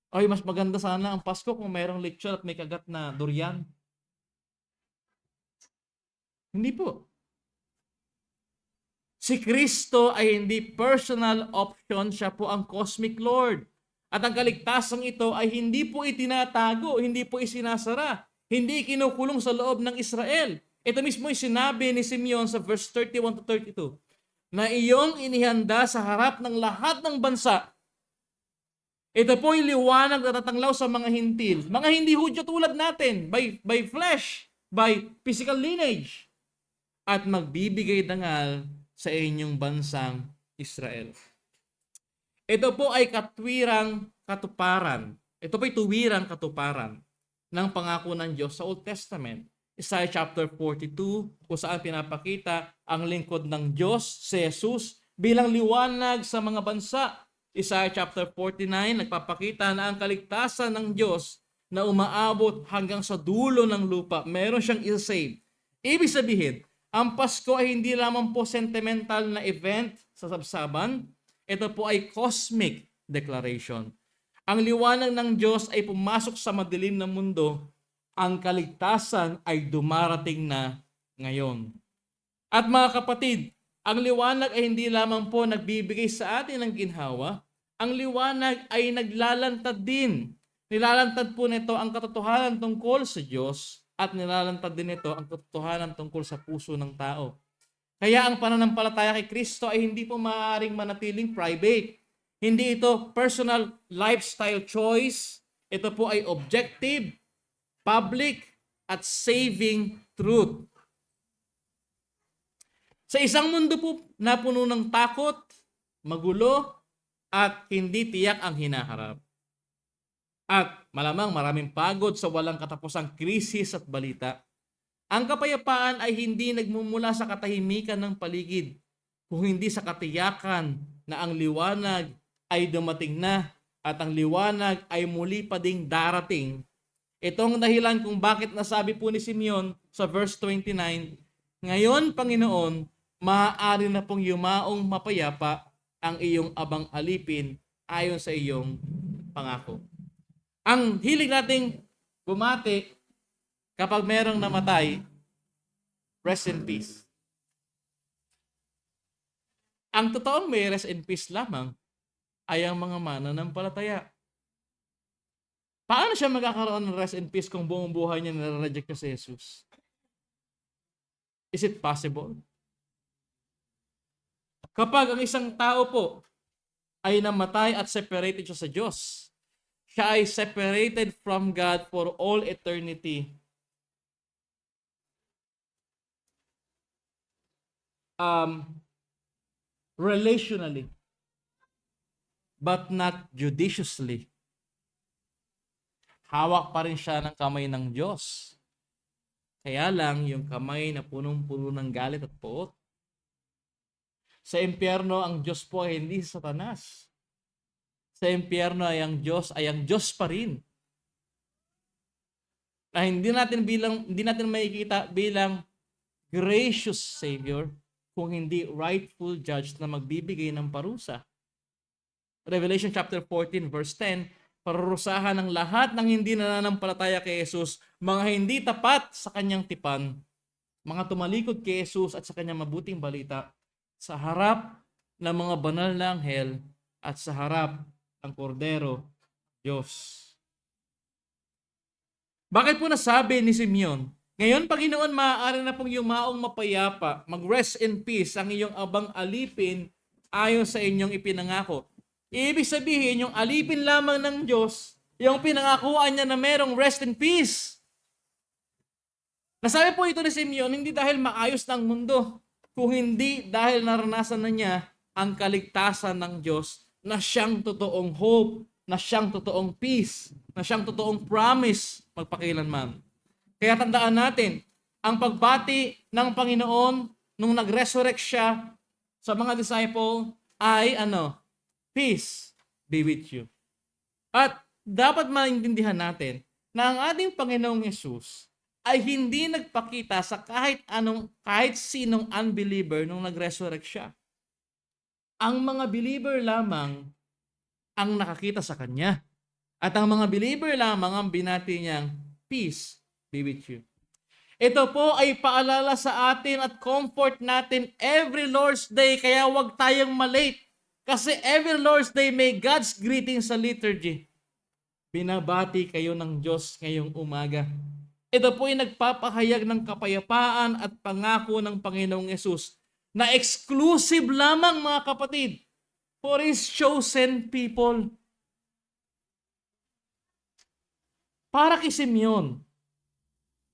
Ay, mas maganda sana ang Pasko kung mayroong lechon at may kagat na durian. Hindi po. Si Kristo ay hindi personal option, siya po ang cosmic Lord. At ang kaligtasang ito ay hindi po itinatago, hindi po isinasara, hindi kinukulong sa loob ng Israel. Ito mismo ay sinabi ni Simeon sa verse 31 to 32, na iyong inihanda sa harap ng lahat ng bansa. Ito po ay liwanag na tatanglaw sa mga hintil, mga hindi Hudyo tulad natin, by flesh, by physical lineage, at magbibigay dangal sa inyong bansang Israel. Ito po ay katwirang katuparan. Ito po ay tuwirang katuparan ng pangako ng Diyos sa Old Testament. Isaiah chapter 42, kung saan pinapakita ang lingkod ng Diyos, si Jesus, bilang liwanag sa mga bansa. Isaiah chapter 49, nagpapakita na ang kaligtasan ng Diyos na umaabot hanggang sa dulo ng lupa. Meron siyang i-save. Ibig sabihin, ang Pasko ay hindi lamang po sentimental na event sa sabsaban. Ito po ay cosmic declaration. Ang liwanag ng Diyos ay pumasok sa madilim na mundo. Ang kaligtasan ay dumarating na ngayon. At mga kapatid, ang liwanag ay hindi lamang po nagbibigay sa atin ng ginhawa. Ang liwanag ay naglalantad din. Nilalantad po nito ang katotohanan tungkol sa Diyos at nilalantad din ito ang katotohanan tungkol sa puso ng tao. Kaya ang pananampalataya kay Kristo ay hindi po maaaring manatiling private. Hindi ito personal lifestyle choice. Ito po ay objective, public, at saving truth. Sa isang mundo po na puno ng takot, magulo, at hindi tiyak ang hinaharap. At malamang maraming pagod sa walang katapusang krisis at balita, ang kapayapaan ay hindi nagmumula sa katahimikan ng paligid, kung hindi sa katiyakan na ang liwanag ay dumating na at ang liwanag ay muli pa ding darating Itong dahilan kung bakit nasabi po ni Simeon sa verse 29, ngayon, Panginoon, maaari na pong yumaong mapayapa ang iyong abang alipin ayon sa iyong pangako. Ang hilig nating bumati kapag merong namatay, rest in peace. Ang totoong may rest in peace lamang ay ang mga mananampalataya. Paano siya magkakaroon ng rest in peace kung buong buhay niya nare-reject na si Jesus? Is it possible? Kapag ang isang tao po ay namatay at separated siya sa Diyos, siya ay separated from God for all eternity. Relationally, but not judiciously. Hawak pa rin siya ng kamay ng Diyos. Kaya lang, yung kamay na punong-puno ng galit at poot. Sa impyerno, ang Diyos po ay hindi Satanas. Sa impyerno ay ang Diyos pa rin. Na hindi natin makikita bilang gracious Savior kung hindi rightful judge na magbibigay ng parusa. Revelation chapter 14 verse 10, parurusahan ng lahat ng hindi nananampalataya kay Jesus, mga hindi tapat sa kanyang tipan, mga tumalikod kay Jesus at sa kanyang mabuting balita, sa harap ng mga banal na anghel at sa harap ng Kordero, Diyos. Bakit po nasabi ni Simeon, ngayon, Panginoon, maaari na pong yumaong mapayapa, mag-rest in peace ang iyong abang alipin ayon sa inyong ipinangako. Ibig sabihin, yung alipin lamang ng Diyos, yung pinangakuan niya na merong rest in peace. Nasabi po ito ni Simeon, hindi dahil maayos ng mundo, kung hindi dahil naranasan na niya ang kaligtasan ng Diyos na siyang totoong hope, na siyang totoong peace, na siyang totoong promise magpakilanman. Kaya tandaan natin, ang pagbati ng Panginoon nung nag-resurrect siya sa mga disciple ay peace be with you. At dapat maintindihan natin na ang ating Panginoong Yesus ay hindi nagpakita sa kahit sinong unbeliever nung nag-resurrect siya. Ang mga believer lamang ang nakakita sa Kanya. At ang mga believer lamang ang binati niyang peace be with you. Ito po ay paalala sa atin at comfort natin every Lord's Day, kaya huwag tayong malate. Kasi every Lord's Day may God's greeting sa liturgy. Binabati kayo ng Diyos ngayong umaga. Ito po ay nagpapahayag ng kapayapaan at pangako ng Panginoong Yesus na exclusive lamang, mga kapatid, for His chosen people. Para kay Simeon,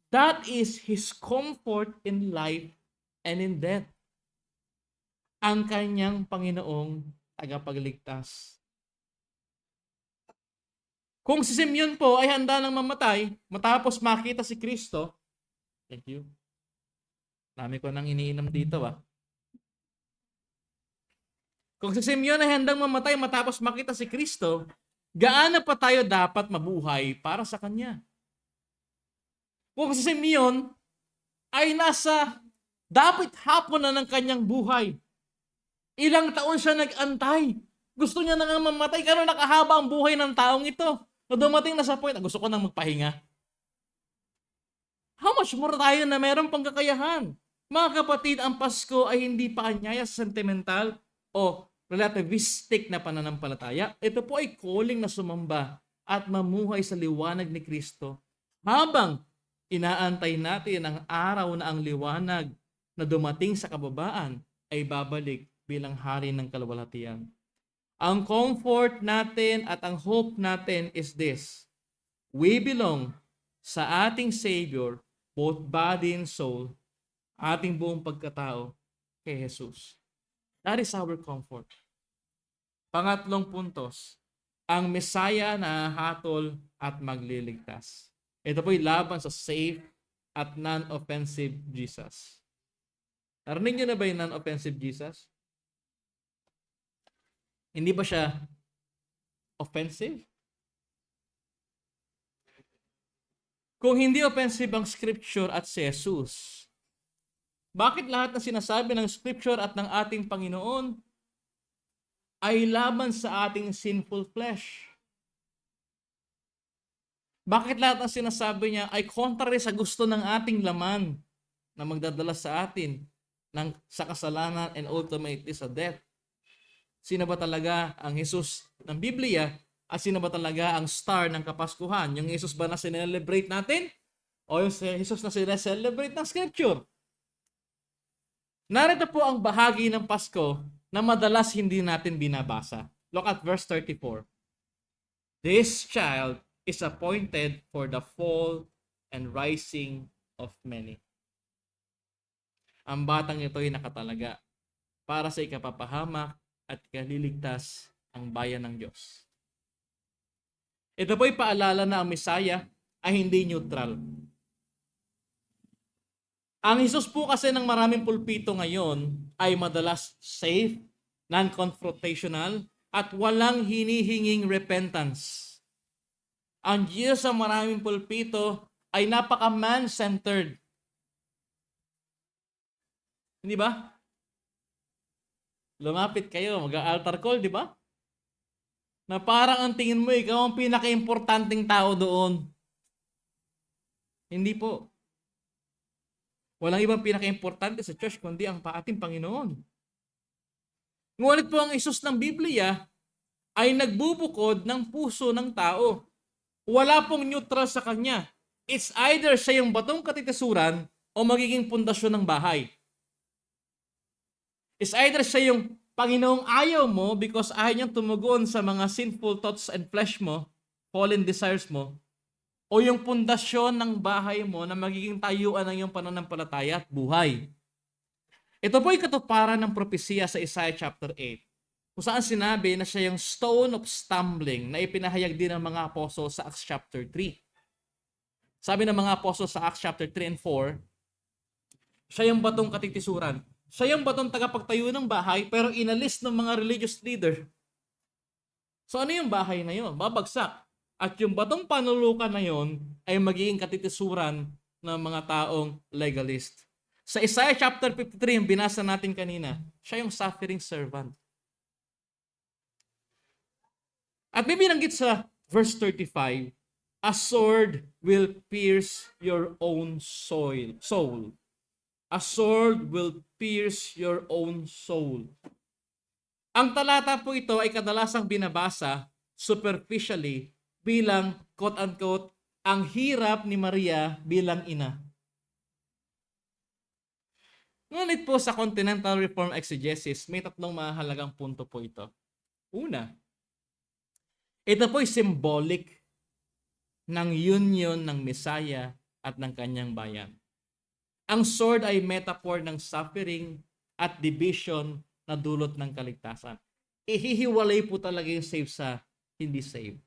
that is his comfort in life and in death. Ang kanyang Panginoong tagapagligtas. Kung si Simeon po ay handa nang mamatay matapos makita si Kristo, thank you. Dami ko nang iniinom dito Kung si Simeon ay handang mamatay matapos makita si Kristo, gaano pa tayo dapat mabuhay para sa Kanya? Kung si Simeon ay nasa dapat hapon na ng kanyang buhay, ilang taon siya nag-antay. Gusto niya na nga mamatay. Kano nakahaba ang buhay ng taong ito? Na dumating na sa point, gusto ko nang magpahinga. How much more tayo na meron pang kakayahan? Mga kapatid, ang Pasko ay hindi pa anyaya sa sentimental o relativistic na pananampalataya. Ito po ay calling na sumamba at mamuhay sa liwanag ni Kristo habang inaantay natin ang araw na ang liwanag na dumating sa kababaan ay babalik bilang hari ng kalwalhatian. Ang comfort natin at ang hope natin is this: we belong sa ating Savior, both body and soul, ating buong pagkatao kay Jesus. That is our comfort. Pangatlong puntos, ang Messiah na hatol at magliligtas. Ito po'y laban sa safe at non-offensive Jesus. Narinig niyo na ba yung non-offensive Jesus? Hindi ba siya offensive? Kung hindi offensive ang scripture at si Jesus, bakit lahat ng sinasabi ng scripture at ng ating Panginoon ay laban sa ating sinful flesh? Bakit lahat ng sinasabi niya ay contrary sa gusto ng ating laman na magdadala sa atin sa kasalanan and ultimately sa death? Sino ba talaga ang Jesus ng Biblia at sino ba talaga ang star ng Kapaskuhan? Yung Jesus ba na sinelebrate natin o yung Jesus na sinelebrate ng Scripture? Narito po ang bahagi ng Pasko na madalas hindi natin binabasa. Look at verse 34. This child is appointed for the fall and rising of many. Ang batang ito ay nakatalaga para sa ikapapahamak at ikaliligtas ang bayan ng Diyos. Ito po'y paalala na ang Mesaya ay hindi neutral. Ang Jesus po kasi ng maraming pulpito ngayon ay madalas safe, non-confrontational, at walang hinihinging repentance. Ang Diyos sa maraming pulpito ay napaka-man-centered. Hindi ba? Lumapit kayo, mag-altar call, di ba? Na parang ang tingin mo, ikaw ang pinaka-importanting tao doon. Hindi po. Walang ibang pinaka-importante sa church kundi ang ating Panginoon. Ngunit po ang Isus ng Biblia ay nagbubukod ng puso ng tao. Wala pong neutral sa kanya. It's either siya yung batong katitisuran o magiging pundasyon ng bahay. It's either siya yung Panginoong ayaw mo because ayaw niyang tumugon sa mga sinful thoughts and flesh mo, fallen desires mo, o yung pundasyon ng bahay mo na magiging tayuan ng iyong pananampalataya at buhay. Ito po ay katuparan ng propesiya sa Isaiah chapter 8, kung saan sinabi na siya yung stone of stumbling na ipinahayag din ng mga apostol sa Acts chapter 3. Sabi ng mga apostol sa Acts chapter 3 and 4, siya yung batong katitisuran. Siya yung batong tagapagtayo ng bahay pero inalis ng mga religious leader. So ano yung bahay na yun? Babagsak. At yung batong panulukan na yun ay magiging katitisuran ng mga taong legalist. Sa Isaiah chapter 53, yung binasa natin kanina, siya yung suffering servant. At may binanggit sa verse 35, a sword will pierce your own soul. A sword will pierce your own soul. Ang talata po ito ay kadalasang binabasa superficially bilang quote-unquote ang hirap ni Maria bilang ina. Ngunit po sa Continental Reform Exegesis, may tatlong mahalagang punto po ito. Una, ito po ay symbolic ng union ng Messiah at ng kanyang bayan. Ang sword ay metaphor ng suffering at division na dulot ng kaligtasan. Ihihiwalay po talaga yung save sa hindi save.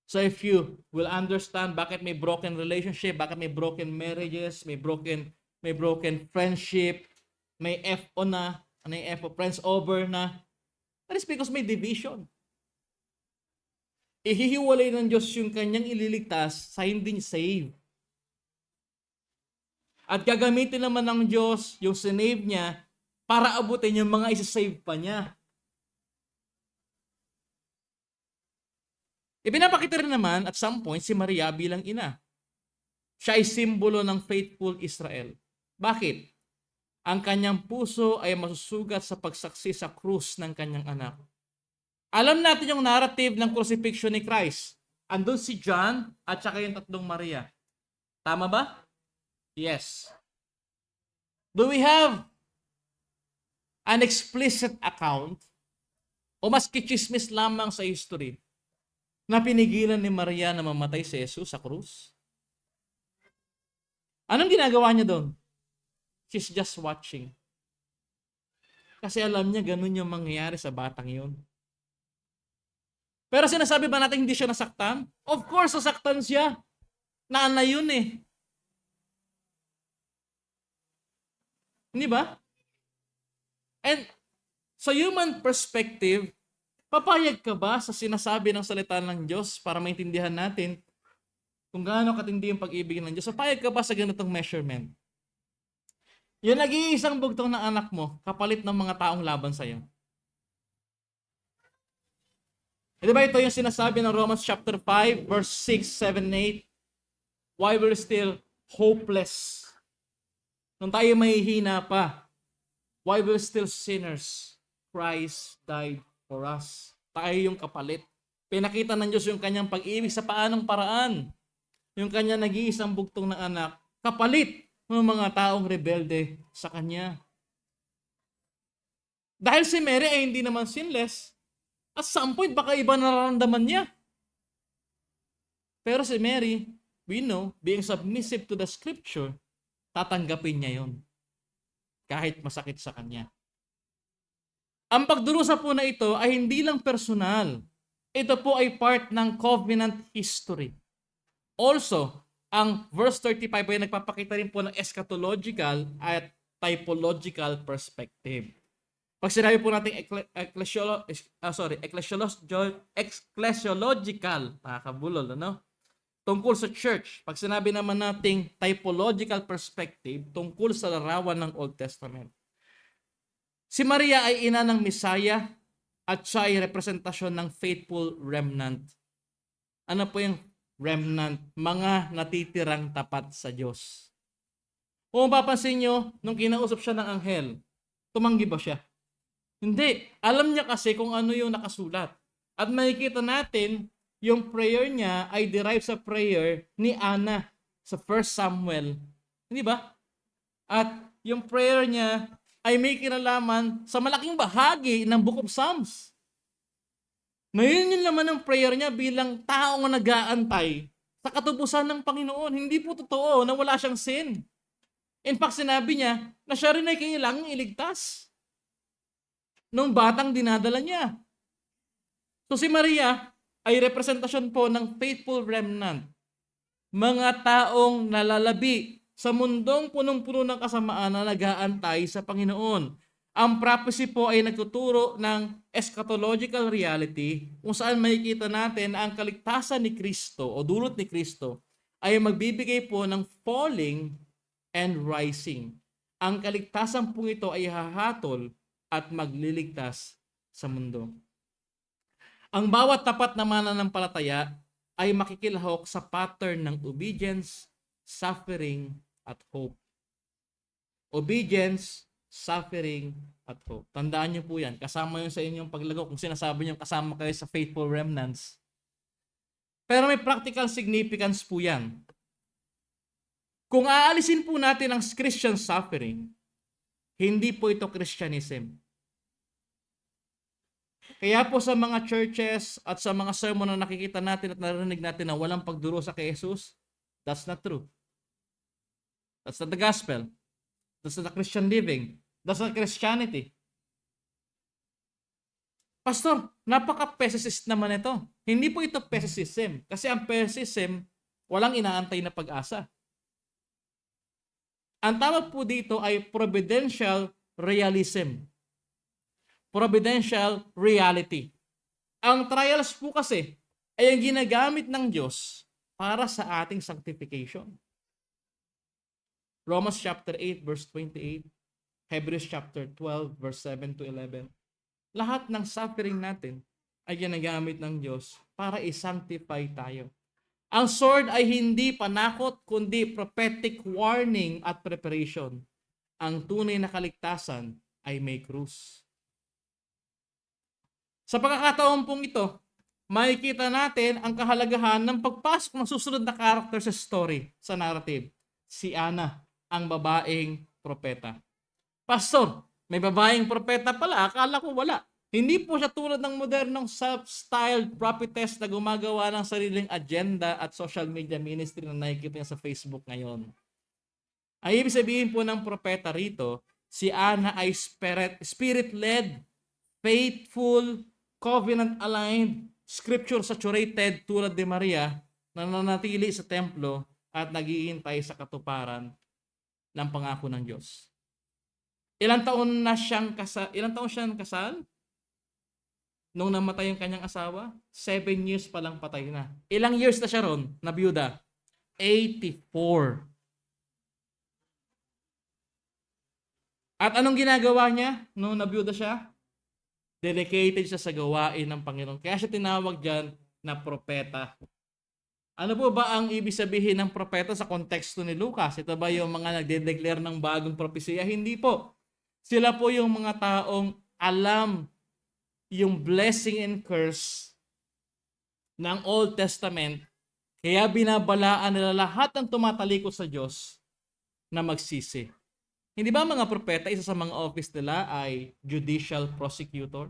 So if you will understand bakit may broken relationship, bakit may broken marriages, may broken friendship, may FO na, ano yung FO, friends over na, that is because may division. Ihihiwalay ng Diyos yung kanyang ililigtas sa hindi save. At gagamitin naman ng Diyos yung sinave niya para abutin yung mga isa-save pa niya. Ipinapakita rin naman at some point si Maria bilang ina. Siya ay simbolo ng faithful Israel. Bakit? Ang kanyang puso ay masusugat sa pagsaksi sa krus ng kanyang anak. Alam natin yung narrative ng crucifixion ni Christ. Andun si John at saka yung tatlong Maria. Tama ba? Yes. Do we have an explicit account o mas kichismis lamang sa history na pinigilan ni Maria na mamatay si Jesus sa krus? Anong ginagawa niya doon? She's just watching. Kasi alam niya ganun yung mangyayari sa batang yun. Pero sinasabi ba natin hindi siya nasaktan? Of course, nasaktan siya. Naana yun eh. Hindi ba? And sa human perspective, papayag ka ba sa sinasabi ng salita ng Diyos para maintindihan natin Kung gaano katindi yung pag-ibig ng Diyos. So, payag ka ba sa ganitong measurement? Yung nag-iisang bugtong ng anak mo, kapalit ng mga taong laban sa'yo. Di ba ito yung sinasabi ng Romans chapter 5, verse 6, 7, 8? Why we're still hopeless. Nung tayo mahihina pa. Why we're still sinners. Christ died for us. Tayo yung kapalit. Pinakita ng Diyos yung kanyang pag-ibig sa paanong paraan. Yung kanyang nag-iisang bugtong ng anak, kapalit ng mga taong rebelde sa kanya. Dahil si Mary ay hindi naman sinless, at some point baka iba nararamdaman niya. Pero si Mary, we know, being submissive to the scripture, tatanggapin niya yon kahit masakit sa kanya. Ang pagdurusa po na ito ay hindi lang personal. Ito po ay part ng covenant history. Also, ang verse 35 ay nagpapakita rin po ng eschatological at typological perspective. Pag sinabi po natin ecclesiological, nakakabulol, ano? Tungkol sa church. Pag sinabi naman nating typological perspective, tungkol sa larawan ng Old Testament. Si Maria ay ina ng Messiah at siya ay representasyon ng faithful remnant. Ano po yung remnant? Mga natitirang tapat sa Diyos. Kung mapapansin nyo, nung kinausap siya ng anghel, tumanggi ba siya? Hindi. Alam niya kasi kung ano yung nakasulat. At makikita natin, yung prayer niya ay derived sa prayer ni Anna sa 1 Samuel. Hindi ba? At yung prayer niya ay may kinalaman sa malaking bahagi ng Book of Psalms. Ngayon yun naman ang prayer niya bilang taong nag-aantay sa katubusan ng Panginoon. Hindi po totoo na wala siyang sin. In fact, sinabi niya na siya rin ay kailangang iligtas nung batang dinadala niya. So si Maria ay representasyon po ng faithful remnant. Mga taong nalalabi sa mundong punong-puno ng kasamaan na nag-aantay sa Panginoon. Ang prophecy po ay nagtuturo ng eschatological reality kung saan makikita natin ang kaligtasan ni Kristo o dulot ni Kristo ay magbibigay po ng falling and rising. Ang kaligtasan po ito ay hahatol at magliligtas sa mundo. Ang bawat tapat na mananampalataya ay makikilahok sa pattern ng obedience, suffering, at hope. Obedience, suffering, at hope. Tandaan niyo po yan. Kasama yun sa inyong paglago kung sinasabi niyo kasama kayo sa faithful remnants. Pero may practical significance po yan. Kung aalisin po natin ang Christian suffering, hindi po ito Christianism. Kaya po sa mga churches at sa mga sermon na nakikita natin at narinig natin na walang pagdurusa kay Jesus, that's not true. That's not the gospel. That's not the Christian living. That's not Christianity. Pastor, napaka-pessimist naman ito. Hindi po ito pessimism. Kasi ang pessimism, walang inaantay na pag-asa. Ang tawag po dito ay providential realism. Providential reality. Ang trials po kasi ay ang ginagamit ng Diyos para sa ating sanctification. Romans chapter 8 verse 28, Hebrews chapter 12 verse 7 to 11. Lahat ng suffering natin ay ginagamit ng Diyos para i-sanctify tayo. Ang sword ay hindi panakot kundi prophetic warning at preparation. Ang tunay na kaligtasan ay may krus. Sa pagkakataon pong ito, makikita natin ang kahalagahan ng pagpasok ng susunod na character sa story, sa narrative. Si Anna, ang babaeng propeta. Pastor, may babaeng propeta pala, akala ko wala. Hindi po siya tulad ng modernong self-styled prophetess na gumagawa ng sariling agenda at social media ministry na nakikita niya sa Facebook ngayon. Ay ibig sabihin po ng propeta rito, si Anna ay spirit-led, faithful, covenant-aligned, scripture-saturated tulad ni Maria na nanatili sa templo at naghihintay sa katuparan ng pangako ng Diyos. Ilang taon siyang kasal? Nung namatay yung kanyang asawa? 7 years pa lang patay na. Ilang years na siya ron na byuda? 84. At anong ginagawa niya nung nabiyuda siya? Dedicated siya sa gawain ng Panginoon. Kaya siya tinawag dyan na propeta. Ano po ba ang ibig sabihin ng propeta sa konteksto ni Lucas? Ito ba yung mga nagde-declare ng bagong propesiya? Hindi po. Sila po yung mga taong alam yung blessing and curse ng Old Testament, kaya binabalaan nila lahat ng tumatalikod sa Diyos na magsisi. Hindi ba mga propeta, isa sa mga office nila ay judicial prosecutor?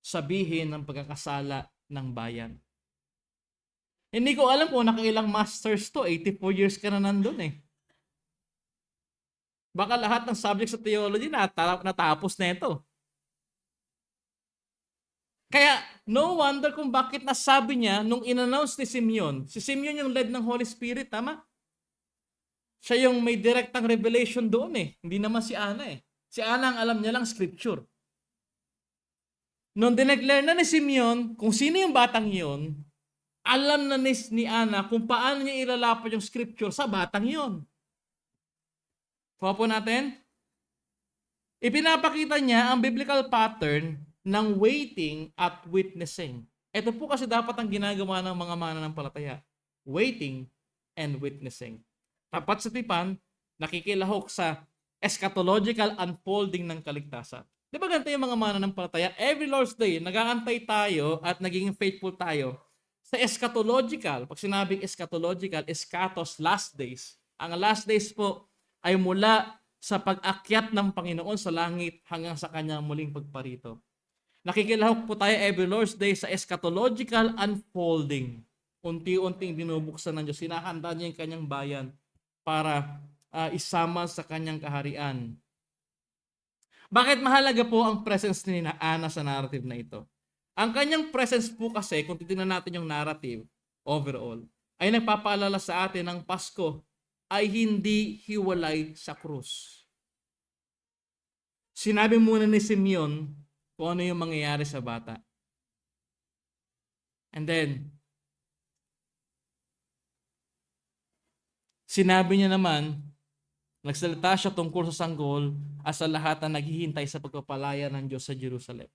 Sabihin ng pagkakasala ng bayan. Hindi ko alam kung nakailang masters to, 84 years ka na nandun eh. Baka lahat ng subject sa theology natapos na ito. Kaya, no wonder kung bakit nasabi niya nung in-announce ni Simeon. Si Simeon yung led ng Holy Spirit, tama? Siya yung may direktang revelation doon eh. Hindi naman si Ana eh. Si Ana ang alam niya lang scripture. Nung dineclare na ni Simeon kung sino yung batang yun, alam na ni Ana kung paano niya ilalapad yung scripture sa batang yun. Kuha po natin. Ipinapakita niya ang biblical pattern ng waiting at witnessing. Ito po kasi dapat ang ginagawa ng mga mananampalataya. Waiting and witnessing. Tapat sa tipan, nakikilahok sa eschatological unfolding ng kaligtasan. Di ba ganito yung mga mananampalataya? Every Lord's Day, nag-aantay tayo at naging faithful tayo sa eschatological. Pag sinabing eschatological, eschatos, last days. Ang last days po ay mula sa pag-akyat ng Panginoon sa langit hanggang sa kanyang muling pagparito. Nakikilahok po tayo every Lord's Day sa eschatological unfolding. Unti-unting binubuksan ng Diyos. Sinahanda niya yung kanyang bayan para isama sa kanyang kaharian. Bakit mahalaga po ang presence ni Ana sa narrative na ito? Ang kanyang presence po kasi, kung titingnan natin yung narrative overall, ay nagpapaalala sa atin ng Pasko ay hindi hiwalay sa krus. Sinabi muna ni Simeon kung ano yung mangyayari sa bata. And then, sinabi niya naman, nagsalita siya tungkol sa sanggol at sa lahat na naghihintay sa pagpapalaya ng Diyos sa Jerusalem.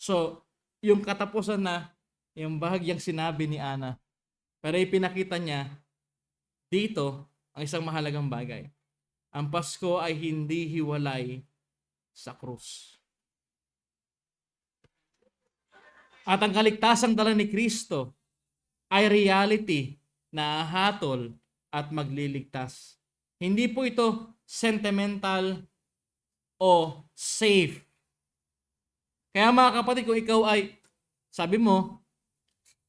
So, yung katapusan na, yung bahagyang sinabi ni Ana, pero ipinakita niya dito ang isang mahalagang bagay. Ang Pasko ay hindi hiwalay sa krus. At ang kaligtasang dala ni Kristo ay reality na hatol at magliligtas. Hindi po ito sentimental o safe. Kaya mga kapatid, kung ikaw ay, sabi mo,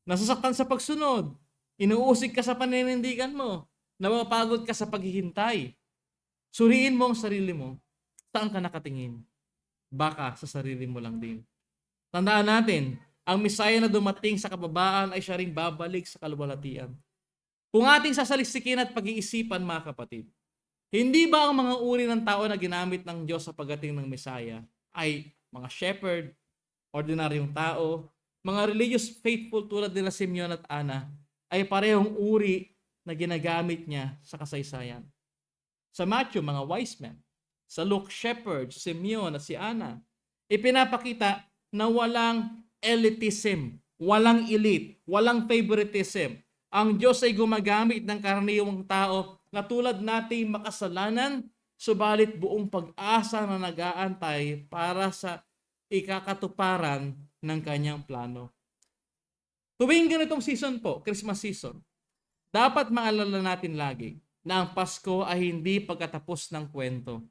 nasasaktan sa pagsunod, inuusig ka sa paninindigan mo, napapagod ka sa paghihintay, suriin mo ang sarili mo, saan ka nakatingin? Baka sa sarili mo lang din. Tandaan natin, ang Misaya na dumating sa kababaan ay siya ring babalik sa kaluwalhatian. Kung ating sasaliksikin at pag-iisipan mga kapatid, hindi ba ang mga uri ng tao na ginamit ng Diyos sa pagdating ng Misaya ay mga shepherd, ordinaryong tao, mga religious faithful tulad nila Simeon at Ana, ay parehong uri na ginagamit niya sa kasaysayan. Sa Matthew, mga wise men. Sa Luke, shepherd, Simeon at si Ana. Ipinapakita na walang elitism, walang elite, walang favoritism. Ang Diyos ay gumagamit ng karaniwang tao na tulad nating makasalanan, subalit buong pag-asa na nag-aantay para sa ikakatuparan ng kanyang plano. Tuwing ganitong season po, Christmas season, dapat maalala natin lagi na ang Pasko ay hindi pagkatapos ng kwento.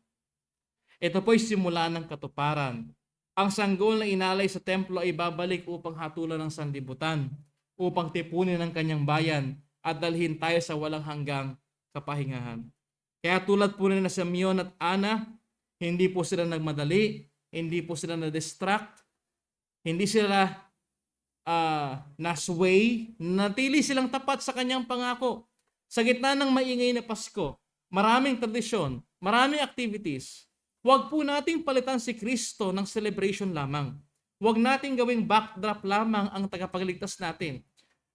Ito po'y simula ng katuparan. Ang sanggol na inalay sa templo ay babalik upang hatulan ng sanlibutan, upang tipunin ng kanyang bayan at dalhin tayo sa walang hanggang kapahingahan. Kaya tulad po rin na Simeon at Ana, hindi po sila nagmadali, hindi po sila na-distract, hindi sila na-sway, natili silang tapat sa kanyang pangako. Sa gitna ng maingay na Pasko, maraming tradisyon, maraming activities, huwag po nating palitan si Kristo ng celebration lamang. Huwag nating gawing backdrop lamang ang tagapagligtas natin.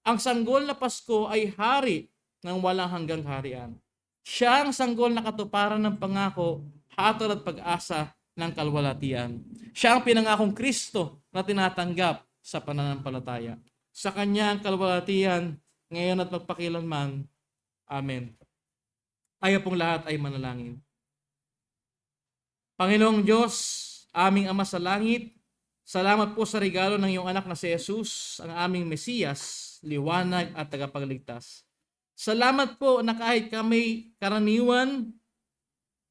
Ang sanggol na Pasko ay hari ng walang hanggang harian. Siya ang sanggol na katuparan ng pangako, hatol at pag-asa ng kalwalatian. Siya ang pinangakong Kristo na tinatanggap sa pananampalataya. Sa kanya ang kalwalatian, ngayon at magpakilanman. Amen. Tayo pong lahat ay manalangin. Panginoong Diyos, aming Ama sa langit, salamat po sa regalo ng iyong anak na si Jesus, ang aming Mesiyas, liwanag at tagapagligtas. Salamat po na kahit kami karaniwan,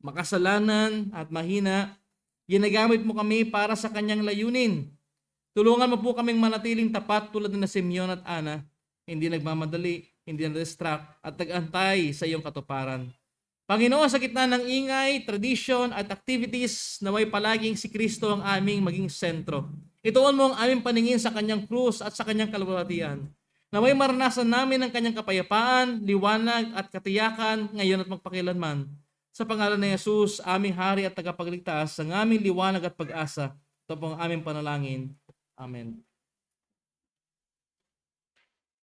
makasalanan at mahina, ginagamit mo kami para sa kanyang layunin. Tulungan mo po kaming manatiling tapat tulad ni Simeon at Ana, hindi nagmamadali, hindi na-distract at nag-antay sa iyong katuparan. Panginoon, sa gitna ng ingay, tradisyon at activities, naway palaging si Kristo ang aming maging sentro. Ituon mo ang aming paningin sa kanyang krus at sa kanyang kalwalatian. Naway maranasan namin ang kanyang kapayapaan, liwanag at katiyakan ngayon at magpakilanman. Sa pangalan ni Jesus, aming hari at tagapagligtas, ang aming liwanag at pag-asa. Ito po ang aming panalangin. Amen.